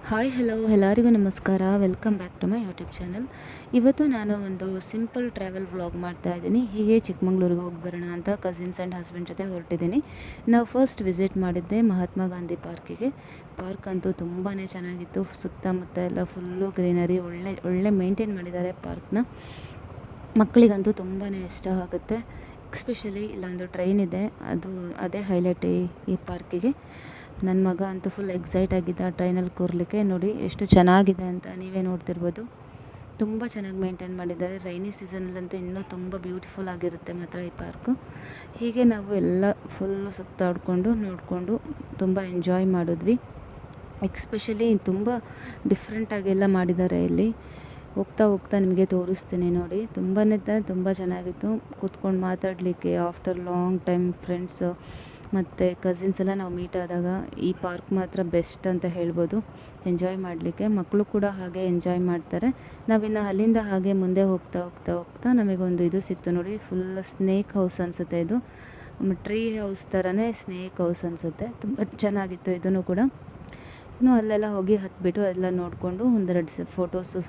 Hi hello ಎಲ್ಲರಿಗೂ ನಮಸ್ಕಾರ. Welcome back to my YouTube channel. ಇವತ್ತು ನಾನು ಒಂದು ಸಿಂಪಲ್ ಟ್ರಾವೆಲ್ ವ್ಲಾಗ್ ಮಾಡ್ತಾ ಇದ್ದೀನಿ. ಹೀಗೆ ಚಿಕ್ಕಮಂಗ್ಳೂರಿಗೆ ಹೋಗಿ ಬರೋಣ ಅಂತ ಕಸಿನ್ಸ್ ಆ್ಯಂಡ್ ಹಸ್ಬೆಂಡ್ ಜೊತೆ ಹೊರಟಿದ್ದೀನಿ. ನಾವು ಫಸ್ಟ್ ವಿಸಿಟ್ ಮಾಡಿದ್ದೆ ಮಹಾತ್ಮ ಗಾಂಧಿ ಪಾರ್ಕಿಗೆ. ಪಾರ್ಕ್ ಅಂತೂ ತುಂಬಾ ಚೆನ್ನಾಗಿತ್ತು. ಸುತ್ತಮುತ್ತ ಎಲ್ಲ ಫುಲ್ಲು ಗ್ರೀನರಿ, ಒಳ್ಳೆ ಮೇಂಟೈನ್ ಮಾಡಿದ್ದಾರೆ ಪಾರ್ಕ್ನ. ಮಕ್ಕಳಿಗಂತೂ ತುಂಬಾ ಇಷ್ಟ ಆಗುತ್ತೆ. ಎಕ್ಸ್ಪೆಷಲಿ ಇಲ್ಲೊಂದು ಟ್ರೈನ್ ಇದೆ, ಅದೇ ಹೈಲೈಟ್ ಈ ಪಾರ್ಕಿಗೆ. ನನ್ನ ಮಗ ಅಂತೂ ಫುಲ್ ಎಕ್ಸೈಟ್ ಆಗಿದ್ದ ಟ್ರೈನಲ್ಲಿ ಕೂರಲಿಕ್ಕೆ. ನೋಡಿ ಎಷ್ಟು ಚೆನ್ನಾಗಿದೆ ಅಂತ ನೀವೇ ನೋಡ್ತಿರ್ಬೋದು. ತುಂಬ ಚೆನ್ನಾಗಿ ಮೇಂಟೈನ್ ಮಾಡಿದ್ದಾರೆ. ರೈನಿ ಸೀಸನಲ್ಲಂತೂ ಇನ್ನೂ ತುಂಬ ಬ್ಯೂಟಿಫುಲ್ ಆಗಿರುತ್ತೆ ಮಾತ್ರ ಈ ಪಾರ್ಕು. ಹೀಗೆ ನಾವು ಎಲ್ಲ ಫುಲ್ಲು ಸುತ್ತಾಡಿಕೊಂಡು ನೋಡಿಕೊಂಡು ತುಂಬ ಎಂಜಾಯ್ ಮಾಡಿದ್ವಿ. ಎಕ್ಸ್ಪೆಷಲಿ ತುಂಬ ಡಿಫ್ರೆಂಟಾಗೆಲ್ಲ ಮಾಡಿದ್ದಾರೆ ಇಲ್ಲಿ. ಹೋಗ್ತಾ ಹೋಗ್ತಾ ನಿಮಗೆ ತೋರಿಸ್ತೀನಿ ನೋಡಿ. ತುಂಬ ಚೆನ್ನಾಗಿತ್ತು ಕೂತ್ಕೊಂಡು ಮಾತಾಡಲಿಕ್ಕೆ. ಆಫ್ಟರ್ ಲಾಂಗ್ ಟೈಮ್ ಫ್ರೆಂಡ್ಸು ಮತ್ತು ಕಸಿನ್ಸ್ ಎಲ್ಲ ನಾವು ಮೀಟ್ ಆದಾಗ ಈ ಪಾರ್ಕ್ ಮಾತ್ರ ಬೆಸ್ಟ್ ಅಂತ ಹೇಳ್ಬೋದು ಎಂಜಾಯ್ ಮಾಡಲಿಕ್ಕೆ. ಮಕ್ಕಳು ಕೂಡ ಹಾಗೆ ಎಂಜಾಯ್ ಮಾಡ್ತಾರೆ. ನಾವಿನ್ನು ಅಲ್ಲಿಂದ ಹಾಗೆ ಮುಂದೆ ಹೋಗ್ತಾ ನಮಗೊಂದು ಇದು ಸಿಕ್ತು ನೋಡಿ. ಫುಲ್ ಸ್ನೇಕ್ ಹೌಸ್ ಅನಿಸುತ್ತೆ ಇದು. ಟ್ರೀ ಹೌಸ್ ಥರನೇ ಸ್ನೇಕ್ ಹೌಸ್ ಅನಿಸುತ್ತೆ. ತುಂಬ ಚೆನ್ನಾಗಿತ್ತು ಇದೂ ಕೂಡ. ಇನ್ನು ಅಲ್ಲೆಲ್ಲ ಹೋಗಿ ಹತ್ಬಿಟ್ಟು ಎಲ್ಲ ನೋಡಿಕೊಂಡು ಒಂದೆರಡು ಫೋಟೋಸು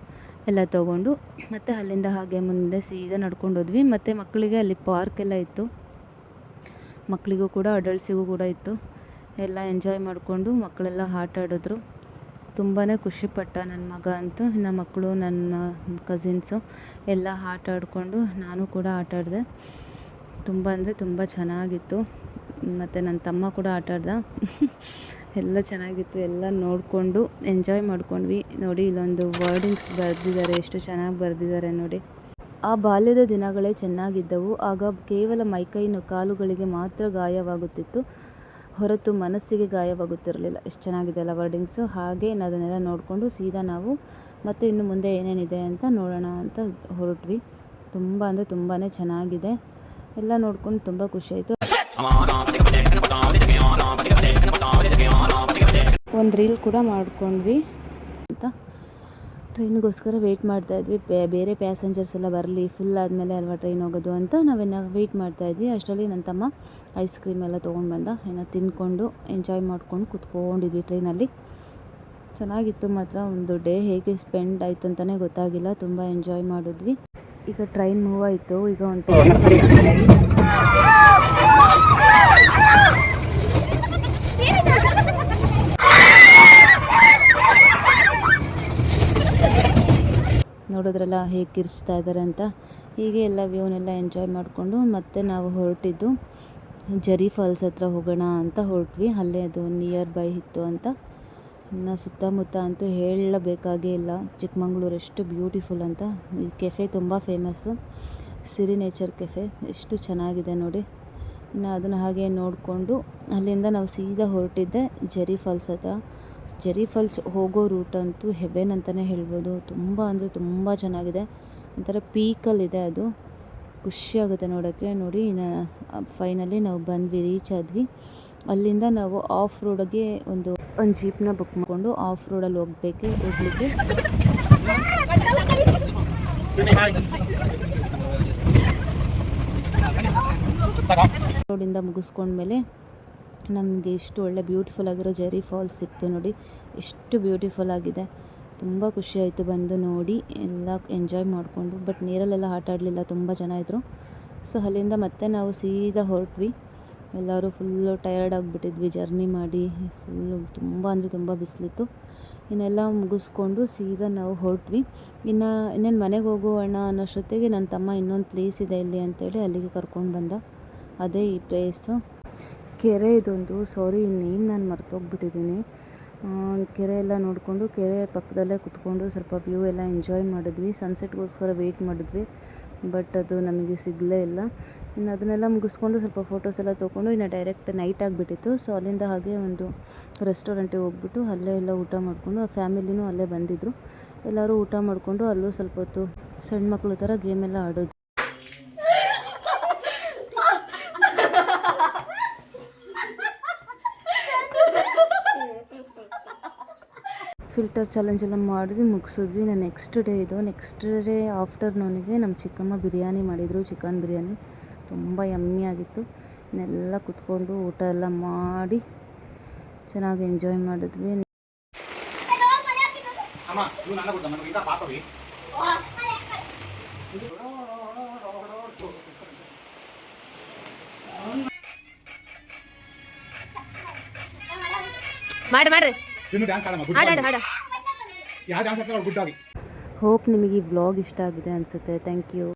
ಎಲ್ಲ ತೊಗೊಂಡು ಮತ್ತು ಅಲ್ಲಿಂದ ಹಾಗೆ ಮುಂದೆ ಸೀದಾ ನಡ್ಕೊಂಡು ಹೋದ್ವಿ. ಮತ್ತು ಮಕ್ಕಳಿಗೆ ಅಲ್ಲಿ ಪಾರ್ಕ್ ಎಲ್ಲ ಇತ್ತು. ಮಕ್ಕಳಿಗೂ ಕೂಡ ಅಡಲ್ಟ್ಸಿಗೂ ಕೂಡ ಇತ್ತು. ಎಲ್ಲ ಎಂಜಾಯ್ ಮಾಡಿಕೊಂಡು ಮಕ್ಕಳೆಲ್ಲ ಆಟ ಆಡಿದ್ರು. ತುಂಬಾ ಖುಷಿಪಟ್ಟ ನನ್ನ ಮಗ ಅಂತೂ. ಇನ್ನು ಮಕ್ಕಳು, ನನ್ನ ಕಸಿನ್ಸು ಎಲ್ಲ ಆಟ ಆಡಿಕೊಂಡು ನಾನು ಕೂಡ ಆಟ ಆಡಿದೆ. ತುಂಬ ಚೆನ್ನಾಗಿತ್ತು. ಮತ್ತು ನನ್ನ ತಮ್ಮ ಕೂಡ ಆಟ ಆಡ್ದ. ಎಲ್ಲ ಚೆನ್ನಾಗಿತ್ತು. ಎಲ್ಲ ನೋಡಿಕೊಂಡು ಎಂಜಾಯ್ ಮಾಡ್ಕೊಂಡ್ವಿ. ನೋಡಿ ಇಲ್ಲೊಂದು ವರ್ಡಿಂಗ್ಸ್ ಬರೆದಿದ್ದಾರೆ, ಎಷ್ಟು ಚೆನ್ನಾಗಿ ಬರೆದಿದ್ದಾರೆ ನೋಡಿ. ಆ ಬಾಲ್ಯದ ದಿನಗಳೇ ಚೆನ್ನಾಗಿದ್ದವು. ಆಗ ಕೇವಲ ಮೈಕೈನ ಕಾಲುಗಳಿಗೆ ಮಾತ್ರ ಗಾಯವಾಗುತ್ತಿತ್ತು, ಹೊರತು ಮನಸ್ಸಿಗೆ ಗಾಯವಾಗುತ್ತಿರಲಿಲ್ಲ. ಎಷ್ಟು ಚೆನ್ನಾಗಿದೆ ಅಲ್ಲ ವರ್ಡಿಂಗ್ಸು. ಹಾಗೆ ಅದನ್ನೆಲ್ಲ ನೋಡಿಕೊಂಡು ಸೀದಾ ನಾವು ಮತ್ತೆ ಇನ್ನು ಮುಂದೆ ಏನೇನಿದೆ ಅಂತ ನೋಡೋಣ ಅಂತ ಹೊರಟ್ವಿ. ತುಂಬಾ ಚೆನ್ನಾಗಿದೆ. ಎಲ್ಲ ನೋಡ್ಕೊಂಡು ತುಂಬ ಖುಷಿಯಾಯಿತು. ಒಂದು ರೀಲ್ ಕೂಡ ಮಾಡ್ಕೊಂಡ್ವಿ ಅಂತ. ಟ್ರೈನಿಗೋಸ್ಕರ ವೆಯ್ಟ್ ಮಾಡ್ತಾಯಿದ್ವಿ. ಬೇರೆ ಪ್ಯಾಸೆಂಜರ್ಸ್ ಎಲ್ಲ ಬರಲಿ, ಫುಲ್ ಆದಮೇಲೆ ಅಲ್ವಾ ಟ್ರೈನ್ ಹೋಗೋದು ಅಂತ ನಾವೇನು ವೆಯ್ಟ್ ಮಾಡ್ತಾಯಿದ್ವಿ. ಅಷ್ಟರಲ್ಲಿ ನನ್ನ ತಮ್ಮ ಐಸ್ ಕ್ರೀಮ್ ಎಲ್ಲ ತೊಗೊಂಡು ಬಂದ. ಏನೋ ತಿಂದ್ಕೊಂಡು ಎಂಜಾಯ್ ಮಾಡ್ಕೊಂಡು ಕೂತ್ಕೊಂಡಿದ್ವಿ ಟ್ರೈನಲ್ಲಿ. ಚೆನ್ನಾಗಿತ್ತು ಮಾತ್ರ. ಒಂದು ಡೇ ಹೇಗೆ ಸ್ಪೆಂಡ್ ಆಯಿತು ಅಂತಲೇ ಗೊತ್ತಾಗಿಲ್ಲ. ತುಂಬ ಎಂಜಾಯ್ ಮಾಡಿದ್ವಿ. ಈಗ ಟ್ರೈನ್ ಮೂವ್ ಆಯಿತು. ಈಗ ಒಂದು ನೋಡೋದ್ರಲ್ಲ ಹೇಗೆ ಕಿರ್ಚ್ತಾ ಇದ್ದಾರೆ ಅಂತ. ಹೀಗೆ ಎಲ್ಲ ವ್ಯೂನೆಲ್ಲ ಎಂಜಾಯ್ ಮಾಡಿಕೊಂಡು ಮತ್ತೆ ನಾವು ಹೊರಟಿದ್ದು ಜರಿ ಫಾಲ್ಸ್ ಹತ್ರ ಹೋಗೋಣ ಅಂತ ಹೊರಟ್ವಿ. ಅಲ್ಲೇ ಅದು ನಿಯರ್ ಬೈ ಇತ್ತು ಅಂತ. ಇನ್ನು ಸುತ್ತಮುತ್ತ ಅಂತೂ ಹೇಳಬೇಕಾಗೇ ಇಲ್ಲ, ಚಿಕ್ಕಮಂಗ್ಳೂರು ಎಷ್ಟು ಬ್ಯೂಟಿಫುಲ್ ಅಂತ. ಈ ಕೆಫೆ ತುಂಬ ಫೇಮಸ್ಸು, ಸಿರಿ ನೇಚರ್ ಕೆಫೆ. ಎಷ್ಟು ಚೆನ್ನಾಗಿದೆ ನೋಡಿ. ಇನ್ನು ಅದನ್ನು ಹಾಗೆ ನೋಡಿಕೊಂಡು ಅಲ್ಲಿಂದ ನಾವು ಸೀದಾ ಹೊರಟಿದ್ದೆ ಜರಿ ಫಾಲ್ಸ್ ಹತ್ರ. ಜರಿ ಫಾಲ್ಸ್ ಹೋಗೋ ರೂಟ್ ಅಂತೂ ಹೆವೆನ್ ಅಂತಲೇ ಹೇಳ್ಬೋದು. ತುಂಬ ಚೆನ್ನಾಗಿದೆ. ಒಂಥರ ಪೀಕಲ್ಲಿದೆ ಅದು. ಖುಷಿಯಾಗುತ್ತೆ ನೋಡೋಕ್ಕೆ. ನೋಡಿ ಫೈನಲಿ ನಾವು ಬಂದ್ವಿ, ರೀಚ್ ಆದ್ವಿ. ಅಲ್ಲಿಂದ ನಾವು ಆಫ್ ರೋಡಿಗೆ ಒಂದು ಜೀಪ್ನ ಬುಕ್ ಮಾಡಿಕೊಂಡು ಆಫ್ ರೋಡಲ್ಲಿ ಹೋಗ್ಲಿಕ್ಕೆ ರೋಡಿಂದ ಮುಗಿಸ್ಕೊಂಡ್ಮೇಲೆ ನಮಗೆ ಇಷ್ಟು ಒಳ್ಳೆ ಬ್ಯೂಟಿಫುಲ್ ಆಗಿರೋ ಜರಿ ಫಾಲ್ಸ್ ಸಿಕ್ತು ನೋಡಿ. ಎಷ್ಟು ಬ್ಯೂಟಿಫುಲ್ ಆಗಿದೆ. ತುಂಬ ಖುಷಿಯಾಯಿತು ಬಂದು ನೋಡಿ, ಎಲ್ಲ ಎಂಜಾಯ್ ಮಾಡಿಕೊಂಡು. ಬಟ್ ನೀರಲ್ಲೆಲ್ಲ ಆಟ ಆಡಲಿಲ್ಲ, ತುಂಬ ಜನ ಇದ್ದರು. ಸೊ ಅಲ್ಲಿಂದ ಮತ್ತೆ ನಾವು ಸೀದಾ ಹೊರಟ್ವಿ. ಎಲ್ಲರೂ ಫುಲ್ಲು ಟಯರ್ಡ್ ಆಗಿಬಿಟ್ಟಿದ್ವಿ ಜರ್ನಿ ಮಾಡಿ. ತುಂಬ ಬಿಸಿಲಿತ್ತು. ಇನ್ನೆಲ್ಲ ಮುಗಿಸ್ಕೊಂಡು ಸೀದಾ ನಾವು ಹೊರಟ್ವಿ. ಇನ್ನೇನು ಮನೆಗೆ ಹೋಗೋಣ ಅನ್ನೋಷ್ಟೊತ್ತಿಗೆ ನನ್ನ ತಮ್ಮ ಇನ್ನೊಂದು ಪ್ಲೇಸ್ ಇದೆ ಇಲ್ಲಿ ಅಂತೇಳಿ ಅಲ್ಲಿಗೆ ಕರ್ಕೊಂಡು ಬಂದ. ಅದೇ ಈ ಪ್ಲೇಸು. ಕೆರೆ ಇದೊಂದು, ಸಾರಿ ನೇಮ್ ನಾನು ಮರ್ತೋಗ್ಬಿಟ್ಟಿದ್ದೀನಿ. ಕೆರೆ ಎಲ್ಲ ನೋಡಿಕೊಂಡು ಕೆರೆ ಪಕ್ಕದಲ್ಲೇ ಕುತ್ಕೊಂಡು ಸ್ವಲ್ಪ ವ್ಯೂ ಎಲ್ಲ ಎಂಜಾಯ್ ಮಾಡಿದ್ವಿ. ಸನ್ಸೆಟ್ಗೋಸ್ಕರ ವೆಯ್ಟ್ ಮಾಡಿದ್ವಿ, ಬಟ್ ಅದು ನಮಗೆ ಸಿಗಲೇ ಇಲ್ಲ. ಇನ್ನು ಅದನ್ನೆಲ್ಲ ಮುಗಿಸ್ಕೊಂಡು ಸ್ವಲ್ಪ ಫೋಟೋಸ್ ಎಲ್ಲ ತೊಗೊಂಡು ಇನ್ನು ಡೈರೆಕ್ಟ್ ನೈಟ್ ಆಗಿಬಿಟ್ಟಿತ್ತು. ಸೊ ಅಲ್ಲಿಂದ ಹಾಗೆ ಒಂದು ರೆಸ್ಟೋರೆಂಟಿಗೆ ಹೋಗ್ಬಿಟ್ಟು ಅಲ್ಲೇ ಎಲ್ಲ ಊಟ ಮಾಡಿಕೊಂಡು, ಆ ಫ್ಯಾಮಿಲಿನೂ ಅಲ್ಲೇ ಬಂದಿದ್ದರು. ಎಲ್ಲರೂ ಊಟ ಮಾಡಿಕೊಂಡು ಅಲ್ಲೂ ಸ್ವಲ್ಪ ಹೊತ್ತು ಸಣ್ಣ ಮಕ್ಕಳು ಥರ ಗೇಮೆಲ್ಲ ಆಡೋದು. ಫಿಲ್ಟರ್ ಚಾಲೆಂಜ್ ಎಲ್ಲ ಮಾಡಿದ್ವಿ, ಮುಗಿಸಿದ್ವಿ. ನೆಕ್ಸ್ಟ್ ಡೇ ಆಫ್ಟರ್ನೂನಿಗೆ ನಮ್ಮ ಚಿಕ್ಕಮ್ಮ ಬಿರಿಯಾನಿ ಮಾಡಿದರು, ಚಿಕನ್ ಬಿರಿಯಾನಿ. ತುಂಬ ಯಮ್ಮಿ ಆಗಿತ್ತು. ಇನ್ನೆಲ್ಲ ಕುತ್ಕೊಂಡು ಊಟ ಎಲ್ಲ ಮಾಡಿ ಚೆನ್ನಾಗಿ ಎಂಜಾಯ್ ಮಾಡಿದ್ವಿ. అమ్మా నువ్వు నన్న కొడతా మనకు ఇంకా పాతవి ಮಾಡ್ರಿ ಇನ್ನು ಡ್ಯಾನ್ಸ್ ಆಡಮ್ಮ ಯಾವ ಡ್ಯಾನ್ಸ್ ಆಡ್ತಾರೆ ಗುಡ್ ಆಗಿ. ಹೋಪ್ ನಿಮಗೆ ಈ ವ್ಲಾಗ್ ಇಷ್ಟ ಆಗಿದೆ ಅನಿಸುತ್ತೆ. Thank you.